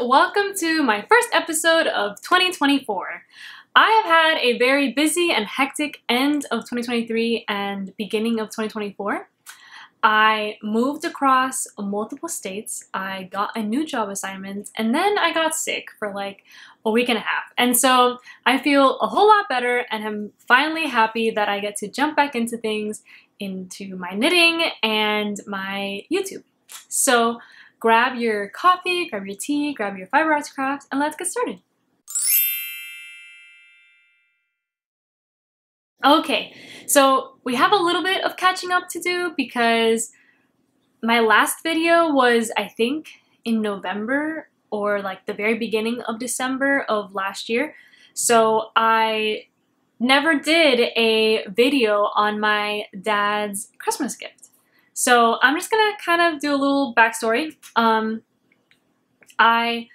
welcome to my first episode of 2024. I have had a very busy and hectic end of 2023 and beginning of 2024. I moved across multiple states, I got a new job assignment, and then I got sick for like a week and a half. And so I feel a whole lot better and I'm finally happy that I get to jump back into things, into my knitting and my YouTube. So grab your coffee, grab your tea, grab your fiber arts crafts, and let's get started. Okay, so we have a little bit of catching up to do because my last video was, I think, in November or like the very beginning of December of last year. So I never did a video on my dad's Christmas gift. So I'm just gonna kind of do a little backstory. I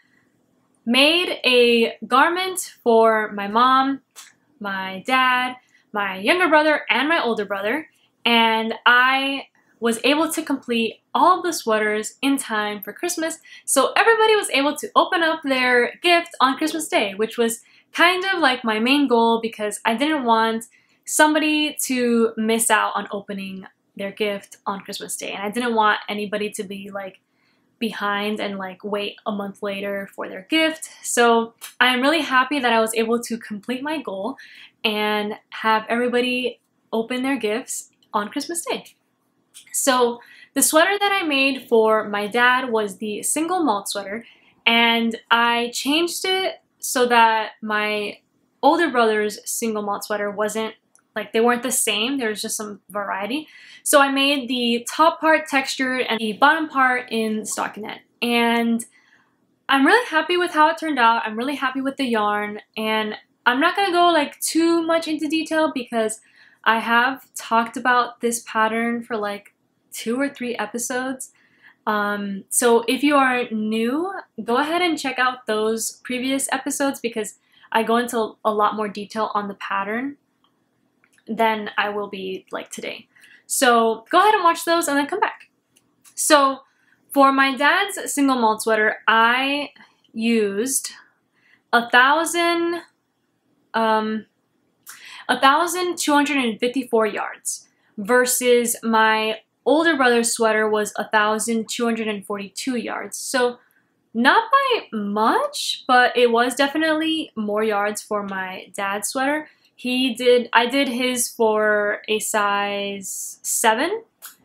made a garment for my mom, my dad, my younger brother, and my older brother, and I was able to complete all of the sweaters in time for Christmas, so everybody was able to open up their gift on Christmas Day, which was kind of like my main goal because I didn't want somebody to miss out on opening their gift on Christmas Day, and I didn't want anybody to be like behind and like wait a month later for their gift. So I'm really happy that I was able to complete my goal and have everybody open their gifts on Christmas Day. So the sweater that I made for my dad was the single malt sweater, and I changed it so that my older brother's single malt sweater wasn't like, they weren't the same, there was just some variety. So I made the top part textured and the bottom part in stockinette. And I'm really happy with how it turned out. I'm really happy with the yarn, and I'm not gonna go like too much into detail because I have talked about this pattern for like 2 or 3 episodes. So if you are new, go ahead and check out those previous episodes because I go into a lot more detail on the pattern than I will be like today. So go ahead and watch those and then come back. So for my dad's single malt sweater, I used 1,254 yards versus my older brother's sweater was 1,242 yards. So not by much, but it was definitely more yards for my dad's sweater. I did his for a size 7,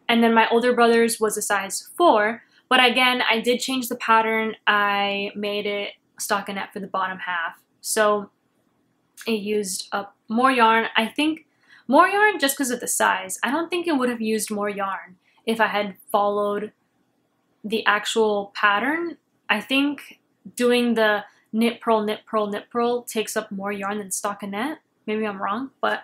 and then my older brother's was a size 4. But again, I did change the pattern. I made it stockinette for the bottom half. So it used up more yarn. I think more yarn just because of the size. I don't think it would have used more yarn if I had followed the actual pattern. I think doing the knit, purl, knit, purl, knit, purl takes up more yarn than stockinette. Maybe I'm wrong, but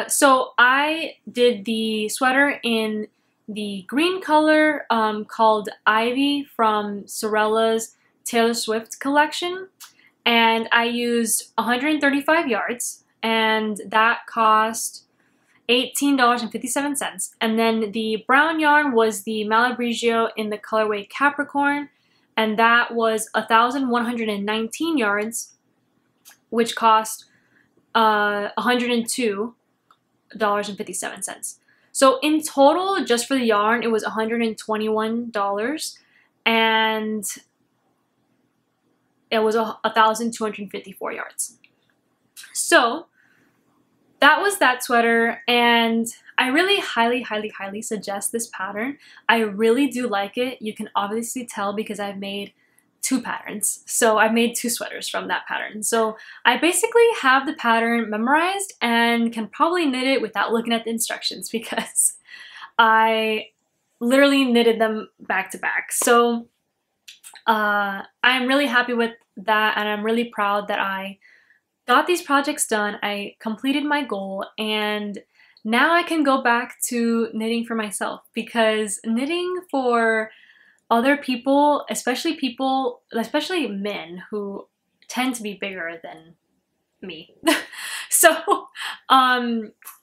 so I did the sweater in the green color called Ivy from Sorella's Taylor Swift collection, and I used 135 yards, and that cost $18.57. And then the brown yarn was the Malabrigio in the colorway Capricorn, and that was 1,119 yards, which cost $102.57. So in total, just for the yarn, it was $121, and it was 1,254 yards. So that was that sweater, and I really highly suggest this pattern. I really do like it. You can obviously tell because I've made 2 patterns. So I made 2 sweaters from that pattern. So I basically have the pattern memorized and can probably knit it without looking at the instructions because I literally knitted them back to back. So I'm really happy with that, and I'm really proud that I got these projects done. I completed my goal, and now I can go back to knitting for myself because knitting for other people, especially men who tend to be bigger than me. So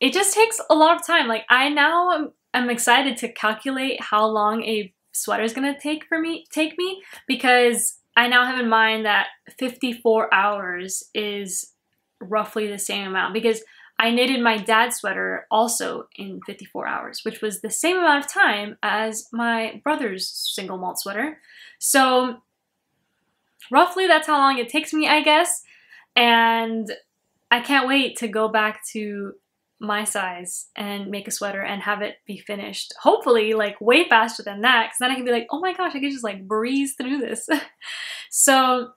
it just takes a lot of time. Like I now am excited to calculate how long a sweater is gonna take me because I now have in mind that 54 hours is roughly the same amount, because I knitted my dad's sweater also in 54 hours, which was the same amount of time as my brother's single malt sweater. So roughly that's how long it takes me, I guess. And I can't wait to go back to my size and make a sweater and have it be finished. Hopefully like way faster than that, because then I can be like, oh my gosh, I can just like breeze through this. So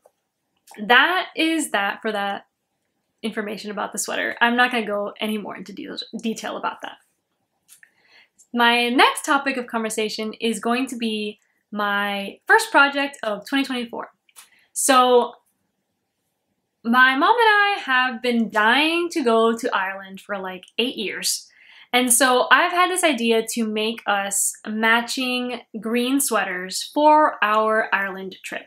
that is that for that information about the sweater. I'm not going to go any more into detail about that. My next topic of conversation is going to be my first project of 2024. So my mom and I have been dying to go to Ireland for like 8 years. And so I've had this idea to make us matching green sweaters for our Ireland trip.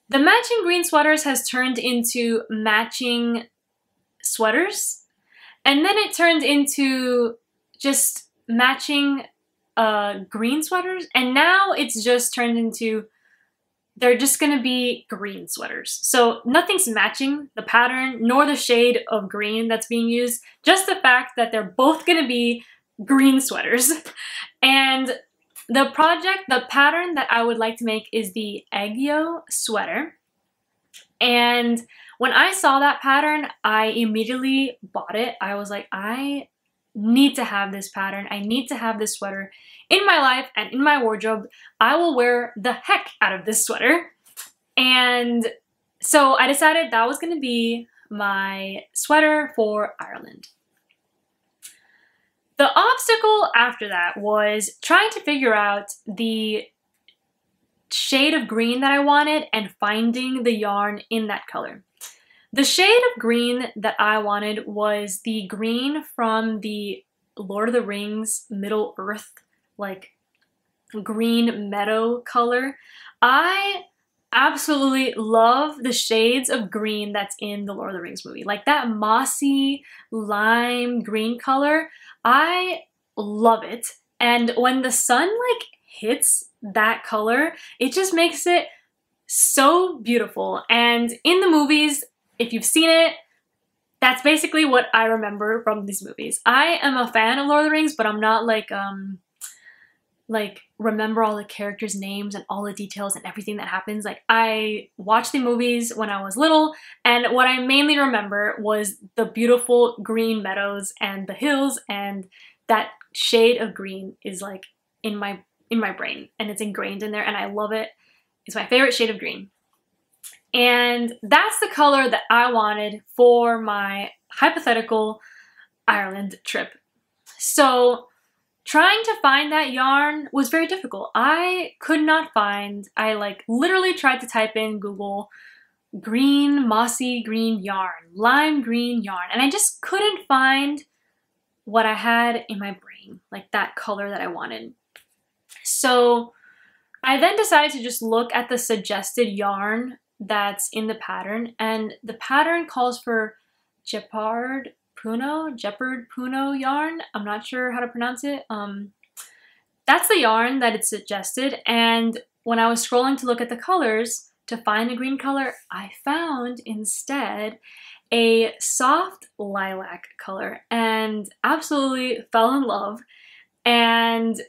The matching green sweaters has turned into matching sweaters, and then it turned into just matching green sweaters, and now it's just turned into they're just gonna be green sweaters. So nothing's matching the pattern nor the shade of green that's being used, just the fact that they're both gonna be green sweaters. And the pattern that I would like to make is the Aegyo Sweater. And when I saw that pattern, I immediately bought it. I was like, I need to have this pattern. I need to have this sweater in my life and in my wardrobe. I will wear the heck out of this sweater. And so I decided that was going to be my sweater for Ireland. The obstacle after that was trying to figure out the shade of green that I wanted and finding the yarn in that color. The shade of green that I wanted was the green from the Lord of the Rings Middle Earth, like green meadow color. I absolutely love the shades of green that's in the Lord of the Rings movie. Like that mossy lime green color. I love it. And when the sun like hits that color, it just makes it so beautiful. And in the movies, if you've seen it, that's basically what I remember from these movies. I am a fan of Lord of the Rings, but I'm not like remember all the characters' names and all the details and everything that happens. Like I watched the movies when I was little, and what I mainly remember was the beautiful green meadows and the hills, and that shade of green is like in my brain, and it's ingrained in there, and I love it. It's my favorite shade of green. And that's the color that I wanted for my hypothetical Ireland trip. So trying to find that yarn was very difficult. I could not find, I like literally tried to type in Google green, mossy green yarn, lime green yarn, and I just couldn't find what I had in my brain, like that color that I wanted. So I then decided to just look at the suggested yarn that's in the pattern, and the pattern calls for Gepard Puno yarn. I'm not sure how to pronounce it. That's the yarn that it suggested, and when I was scrolling to look at the colors to find a green color, I found instead a soft lilac color and absolutely fell in love and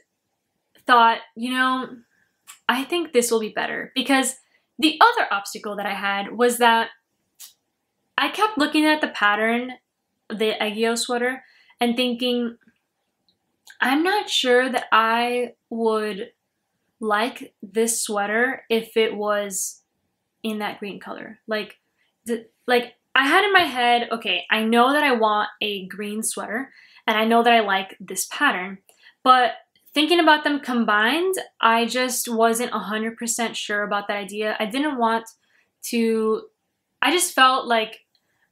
thought, you know, I think this will be better, because the other obstacle that I had was that I kept looking at the pattern, the Aegyo sweater, and thinking, I'm not sure that I would like this sweater if it was in that green color. Like I had in my head, okay, I know that I want a green sweater, and I know that I like this pattern, but thinking about them combined, I just wasn't 100% sure about that idea. I didn't want to, I just felt like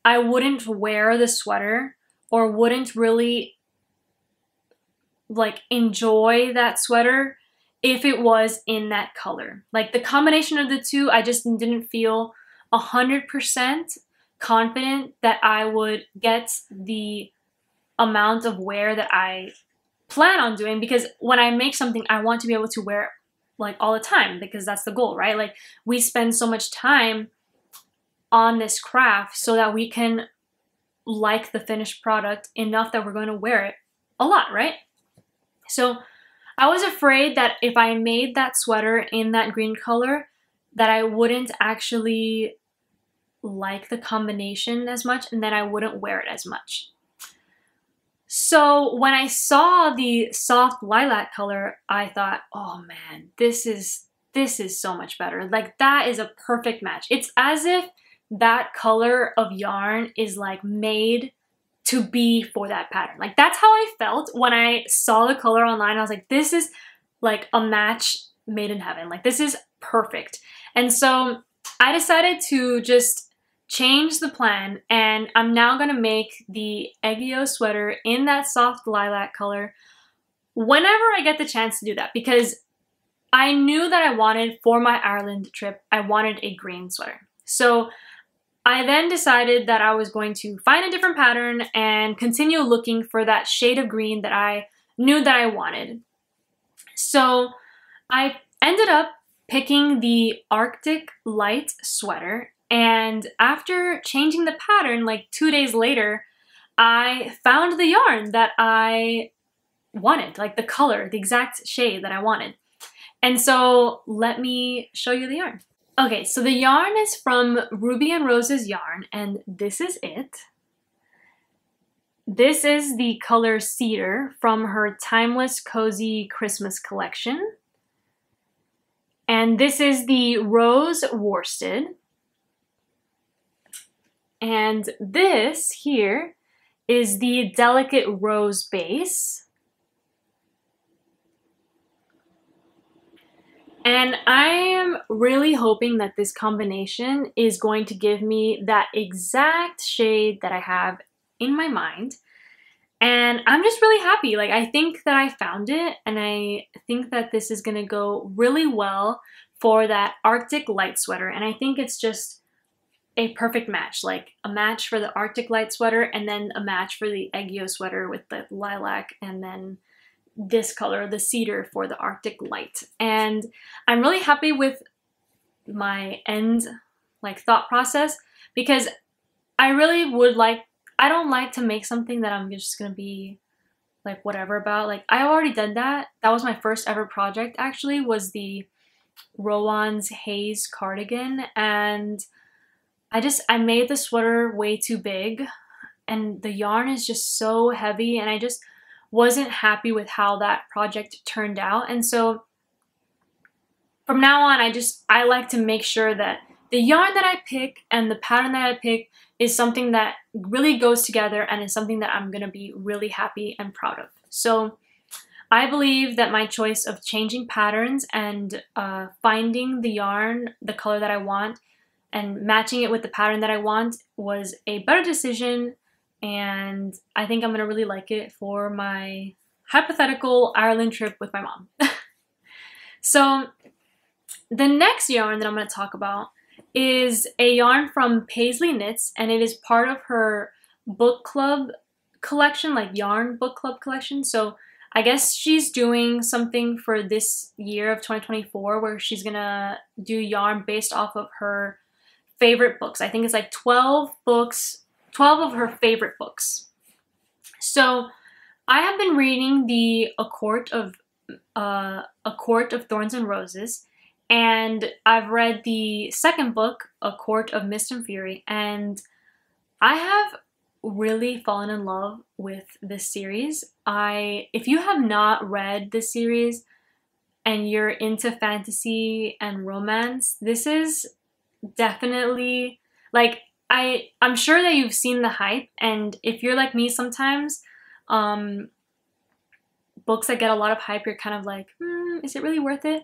I wouldn't wear the sweater or wouldn't really like enjoy that sweater if it was in that color. Like the combination of the two, I just didn't feel 100% confident that I would get the amount of wear that I plan on doing, because when I make something, I want to be able to wear it like all the time, because that's the goal, right? Like we spend so much time on this craft so that we can like the finished product enough that we're going to wear it a lot, right? So I was afraid that if I made that sweater in that green color, that I wouldn't actually like the combination as much, and then I wouldn't wear it as much. So when I saw the soft lilac color, I thought, oh man, this is so much better. Like that is a perfect match. It's as if that color of yarn is like made to be for that pattern. Like that's how I felt when I saw the color online. I was like, this is like a match made in heaven. Like this is perfect. And so I decided to just change the plan, and I'm now gonna make the Aegyo sweater in that soft lilac color whenever I get the chance to do that, because I knew that I wanted, for my Ireland trip, I wanted a green sweater. So I then decided that I was going to find a different pattern and continue looking for that shade of green that I knew that I wanted. So I ended up picking the Arctic Light sweater, and after changing the pattern like 2 days later, I found the yarn that I wanted, like the color, the exact shade that I wanted. And so let me show you the yarn. Okay, so the yarn is from Ruby and Rose's yarn, and this is it. This is the color Cedar from her Timeless Cozy Christmas collection. And this is the Rose Worsted. And this here is the Delicate Rose base. And I am really hoping that this combination is going to give me that exact shade that I have in my mind. And I'm just really happy. Like, I think that I found it, and I think that this is gonna go really well for that Arctic Light sweater. And I think it's just a perfect match, like a match for the Arctic Light sweater and then a match for the Aegyo sweater with the lilac, and then this color, the Cedar, for the Arctic Light. And I'm really happy with my end thought process, because I really would I don't like to make something that I'm just gonna be like whatever about. Like I already did that. That was my first ever project, actually, was the Rowan's Haze cardigan, and I made the sweater way too big, and the yarn is just so heavy, and I just wasn't happy with how that project turned out. And so from now on, I like to make sure that the yarn that I pick and the pattern that I pick is something that really goes together and is something that I'm gonna be really happy and proud of. So I believe that my choice of changing patterns and finding the yarn, the color that I want, and matching it with the pattern that I want was a better decision, and I think I'm gonna really like it for my hypothetical Ireland trip with my mom. So the next yarn that I'm gonna talk about is a yarn from Pasley Knits, and it is part of her book club collection, like yarn book club collection. So I guess she's doing something for this year of 2024 where she's gonna do yarn based off of her favorite books. I think it's like 12 books, 12 of her favorite books. So I have been reading the A Court of Thorns and Roses, and I've read the second book, A Court of Mist and Fury, and I have really fallen in love with this series. If you have not read this series and you're into fantasy and romance, this is definitely, like, I'm sure that you've seen the hype, and if you're like me sometimes, books that get a lot of hype, you're kind of like, is it really worth it?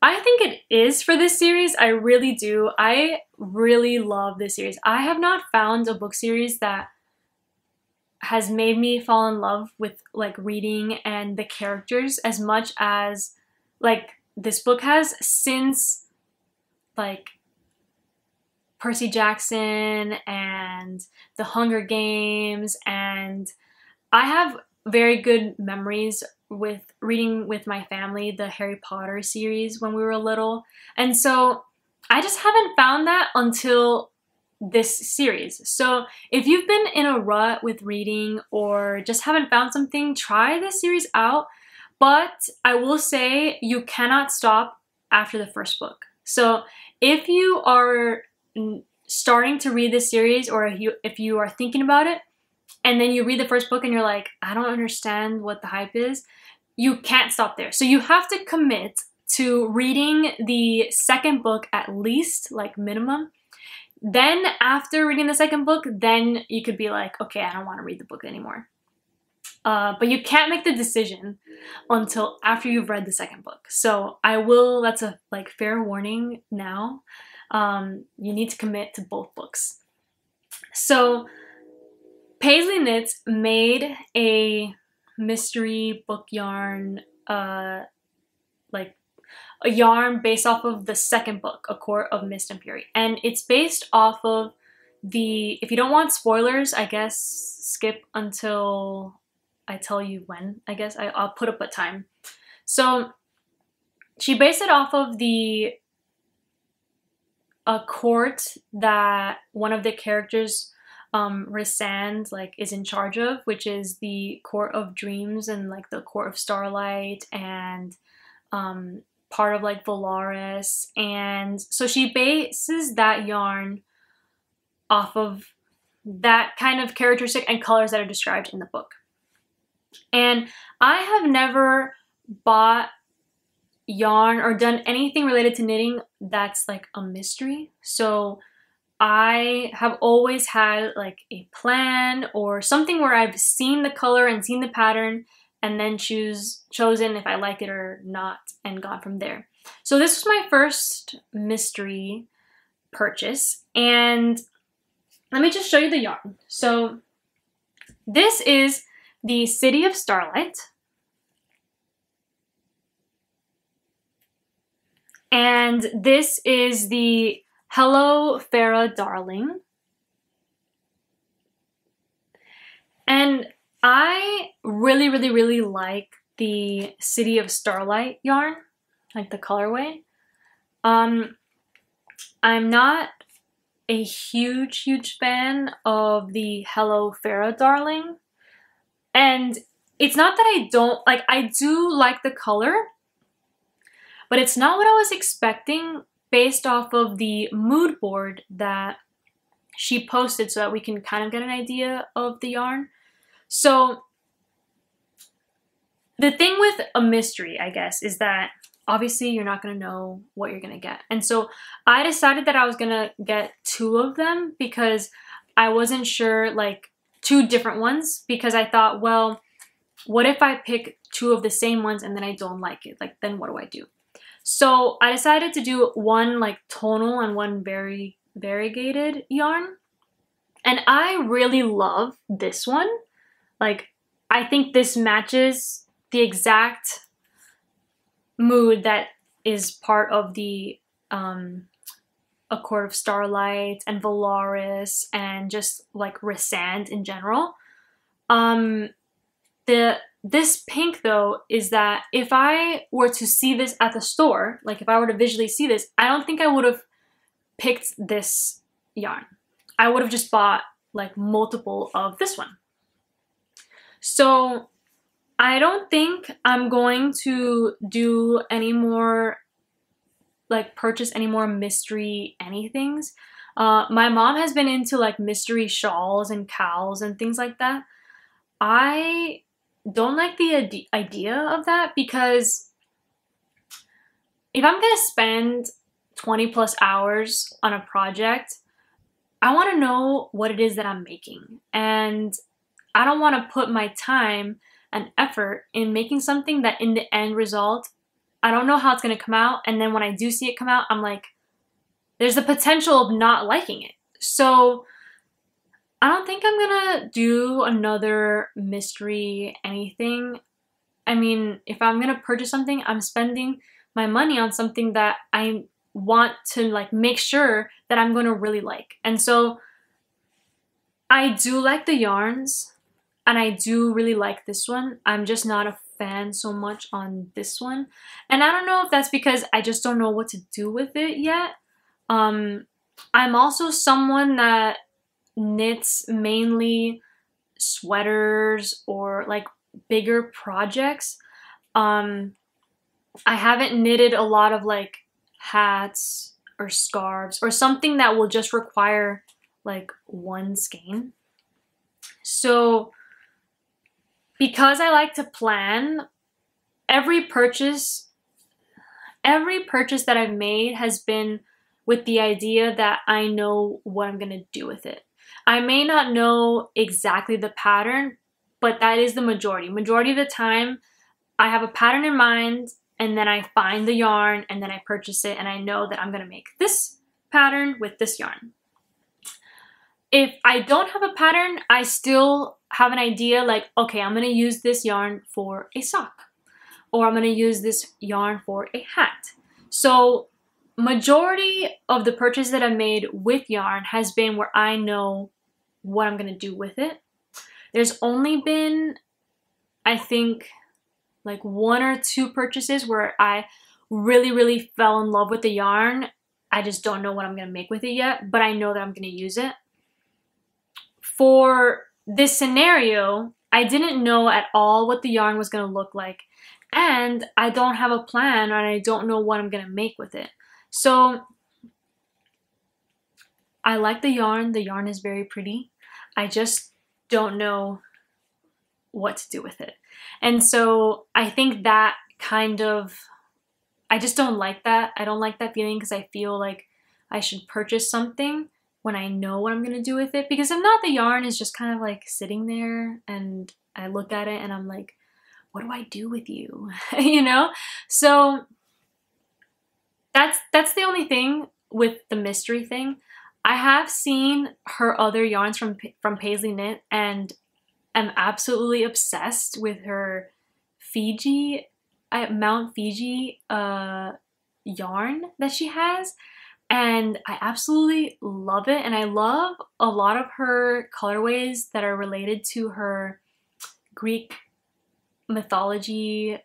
I think it is for this series. I really do. I really love this series. I have not found a book series that has made me fall in love with like reading and the characters as much as like this book has, since like Percy Jackson and The Hunger Games, and I have very good memories with reading with my family the Harry Potter series when we were little. And so I just haven't found that until this series. So if you've been in a rut with reading or just haven't found something, try this series out. But I will say you cannot stop after the first book. So if you are starting to read this series, or if you are thinking about it, and then you read the first book and you're like, I don't understand what the hype is, you can't stop there. So you have to commit to reading the second book at least, like minimum. Then after reading the second book, then you could be like, okay, I don't want to read the book anymore. But you can't make the decision until after you've read the second book. So that's a like fair warning now. You need to commit to both books. So Pasley Knits made a mystery book yarn, like a yarn based off of the second book, A Court of Mist and Fury. And it's based off of if you don't want spoilers, I guess skip until I tell you when. I guess I'll put up a time. So she based it off of a court that one of the characters, Rysand, like is in charge of, which is the Court of Dreams and like the Court of Starlight and part of like Valaris. And so she bases that yarn off of that kind of characteristic and colors that are described in the book. And I have never bought yarn or done anything related to knitting that's like a mystery. So I have always had like a plan or something where I've seen the color and seen the pattern and then chosen if I like it or not and gone from there. So this was my first mystery purchase, and let me just show you the yarn. So this is the City of Starlight. And this is the Hello Farah Darling. And I really, really, really like the City of Starlight yarn, like the colorway. I'm not a huge fan of the Hello Farah Darling. And it's not that I don't, like, I do like the color, but it's not what I was expecting based off of the mood board that she posted so that we can kind of get an idea of the yarn. So the thing with a mystery, I guess, is that obviously you're not going to know what you're going to get. And so I decided that I was going to get 2 of them because I wasn't sure, like 2 different ones, because I thought, well, what if I pick 2 of the same ones and then I don't like it? Like, then what do I do? So I decided to do one like tonal and one very variegated yarn. And I really love this one. Like, I think this matches the exact mood that is part of the A Court of Starlight and Valaris and just like Rysand in general. This pink though is that if I were to see this at the store, like if I were to visually see this, I don't think I would have picked this yarn. I would have just bought like multiple of this one. So I don't think I'm going to do any more, like purchase any more mystery anythings. My mom has been into like mystery shawls and cowls and things like that. I don't like the idea of that, because if I'm gonna spend 20+ hours on a project, I want to know what it is that I'm making, and I don't want to put my time and effort in making something that in the end result, I don't know how it's gonna come out, and then when I do see it come out, I'm like, there's the potential of not liking it. So I don't think I'm gonna do another mystery anything. I mean, if I'm gonna purchase something, I'm spending my money on something that I want to like make sure that I'm gonna really like. And so I do like the yarns. and I do really like this one. I'm just not a fan so much on this one. And I don't know if that's because I just don't know what to do with it yet. I'm also someone that knits mainly sweaters or like bigger projects. I haven't knitted a lot of like hats or scarves or something that will just require like one skein. So because I like to plan, every purchase that I've made has been with the idea that I know what I'm gonna do with it. I may not know exactly the pattern, but that is the majority. Majority of the time, I have a pattern in mind, and then I find the yarn, and then I purchase it, and I know that I'm gonna make this pattern with this yarn. If I don't have a pattern, I still have an idea like, okay, I'm gonna use this yarn for a sock, or I'm gonna use this yarn for a hat. So majority of the purchase that I made with yarn has been where I know what I'm gonna do with it. There's only been, I think, like 1 or 2 purchases where I really fell in love with the yarn. I just don't know what I'm gonna make with it yet, but I know that I'm gonna use it. For this scenario, I didn't know at all what the yarn was gonna look like, and I don't have a plan, and I don't know what I'm gonna make with it. So I like the yarn. The yarn is very pretty. I just don't know what to do with it. And so I think that kind of, I just don't like that. I don't like that feeling because I feel like I should purchase something when I know what I'm gonna do with it, because if not, the yarn is just kind of like sitting there and I look at it and I'm like, what do I do with you? You know? So that's the only thing with the mystery thing. I have seen her other yarns from Pasley Knit and am absolutely obsessed with her Fiji, Mount Fiji yarn that she has. And I absolutely love it. And I love a lot of her colorways that are related to her Greek mythology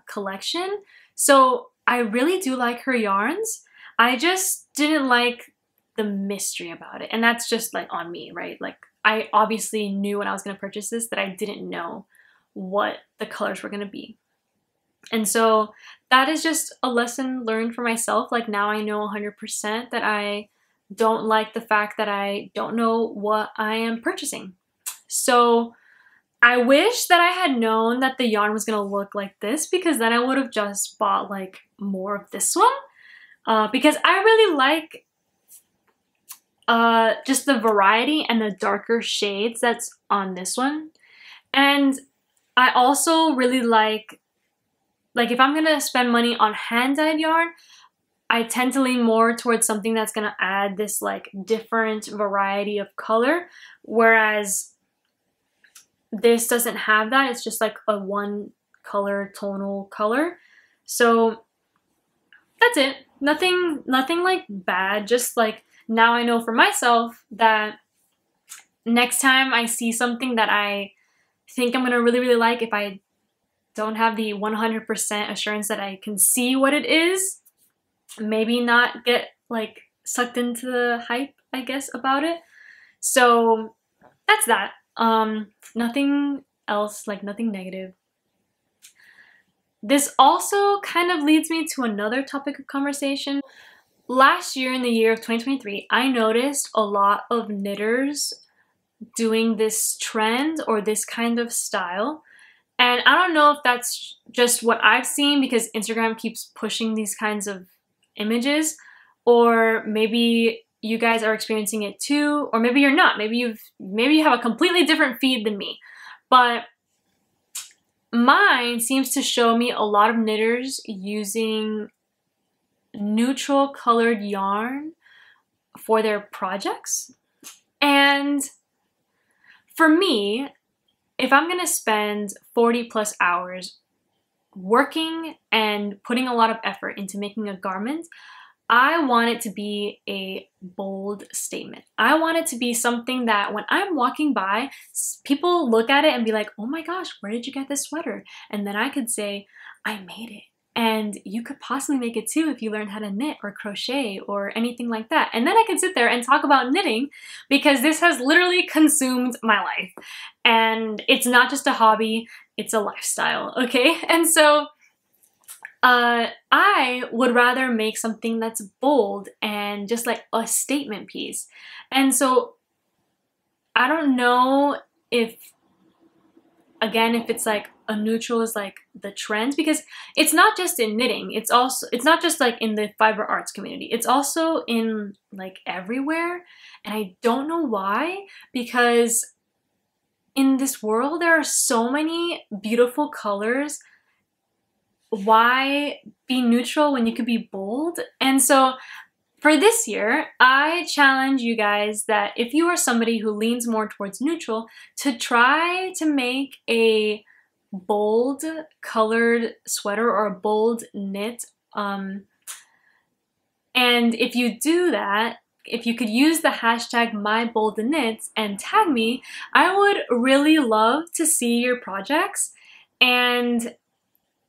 collection. So I really do like her yarns. I just didn't like the mystery about it. And that's just like on me, right? Like I obviously knew when I was going to purchase this that I didn't know what the colors were going to be. And so that is just a lesson learned for myself. Like now I know 100% that I don't like the fact that I don't know what I am purchasing. So I wish that I had known that the yarn was going to look like this, because then I would have just bought like more of this one. Because I really like just the variety and the darker shades that's on this one. And I also really like if I'm gonna spend money on hand-dyed yarn, I tend to lean more towards something that's gonna add this like different variety of color, whereas this doesn't have that. It's just like a one color tonal color. So that's it. Nothing like bad, just like now I know for myself that next time I see something that I think I'm gonna really like, if I don't have the 100% assurance that I can see what it is, maybe not get like sucked into the hype, I guess, about it. So that's that. Nothing else, like nothing negative. This also kind of leads me to another topic of conversation. Last year, in the year of 2023, I noticed a lot of knitters doing this trend or this kind of style. And I don't know if that's just what I've seen because Instagram keeps pushing these kinds of images, or maybe you guys are experiencing it too, or maybe you're not. Maybe you have a completely different feed than me. But mine seems to show me a lot of knitters using neutral colored yarn for their projects. And for me, if I'm gonna spend 40 plus hours working and putting a lot of effort into making a garment, I want it to be a bold statement. I want it to be something that when I'm walking by, people look at it and be like, oh my gosh, where did you get this sweater? And then I could say, I made it. And you could possibly make it too if you learn how to knit or crochet or anything like that. And then I can sit there and talk about knitting because this has literally consumed my life. And it's not just a hobby, it's a lifestyle, okay? And so I would rather make something that's bold and just like a statement piece. And so I don't know if, again, if it's like a neutral is like the trend, because it's not just in knitting, it's not just like in the fiber arts community, it's also in like everywhere. And I don't know why, because in this world there are so many beautiful colors. Why be neutral when you could be bold? And so for this year, I challenge you guys that if you are somebody who leans more towards neutral, to try to make a bold colored sweater or a bold knit. And if you do that, if you could use the hashtag #myboldknits and tag me, I would really love to see your projects. And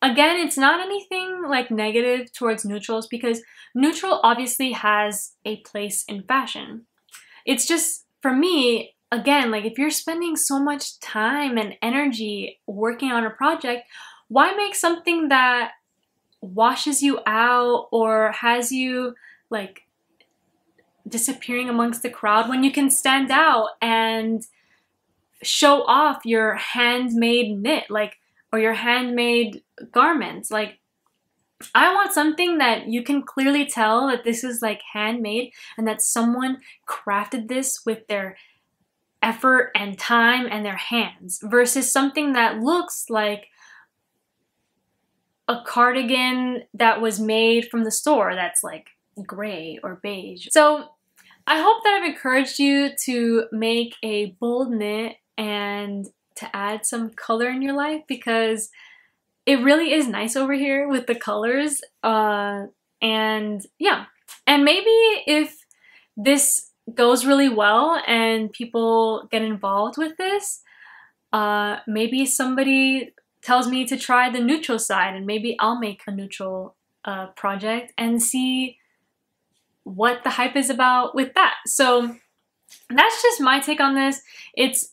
again, it's not anything like negative towards neutrals, because neutral obviously has a place in fashion. It's just, for me, again, like if you're spending so much time and energy working on a project, why make something that washes you out or has you like disappearing amongst the crowd when you can stand out and show off your handmade knit, like, or your handmade garments? Like, I want something that you can clearly tell that this is like handmade and that someone crafted this with their effort and time and their hands, versus something that looks like a cardigan that was made from the store that's like gray or beige. So I hope that I've encouraged you to make a bold knit and to add some color in your life, because it really is nice over here with the colors. And yeah, and maybe if this goes really well and people get involved with this, maybe somebody tells me to try the neutral side, and maybe I'll make a neutral project and see what the hype is about with that. So that's just my take on this.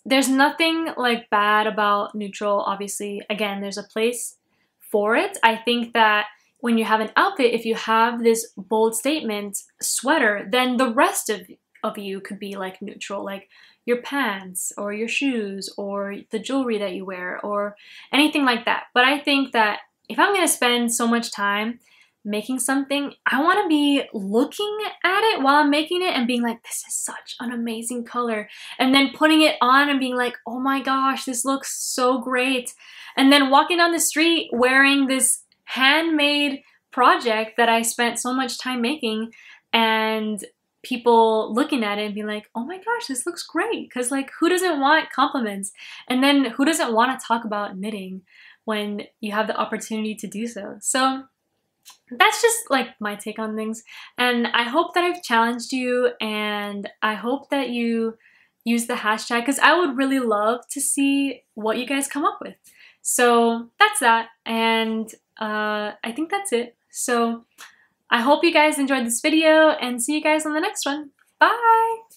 There's nothing like bad about neutral. Obviously, again, there's a place for it. I think that when you have an outfit, if you have this bold statement sweater, then the rest of you could be like neutral, like your pants or your shoes or the jewelry that you wear or anything like that. But I think that if I'm going to spend so much time making something, I want to be looking at it while I'm making it and being like, this is such an amazing color, and then putting it on and being like, oh my gosh, this looks so great, and then walking down the street wearing this handmade project that I spent so much time making, and people looking at it and being like, oh my gosh, this looks great. Because like, who doesn't want compliments? And then who doesn't want to talk about knitting when you have the opportunity to do so? So that's just like my take on things, and I hope that I've challenged you, and I hope that you use the hashtag, because I would really love to see what you guys come up with. So that's that, and I think that's it. So I hope you guys enjoyed this video, and see you guys on the next one. Bye!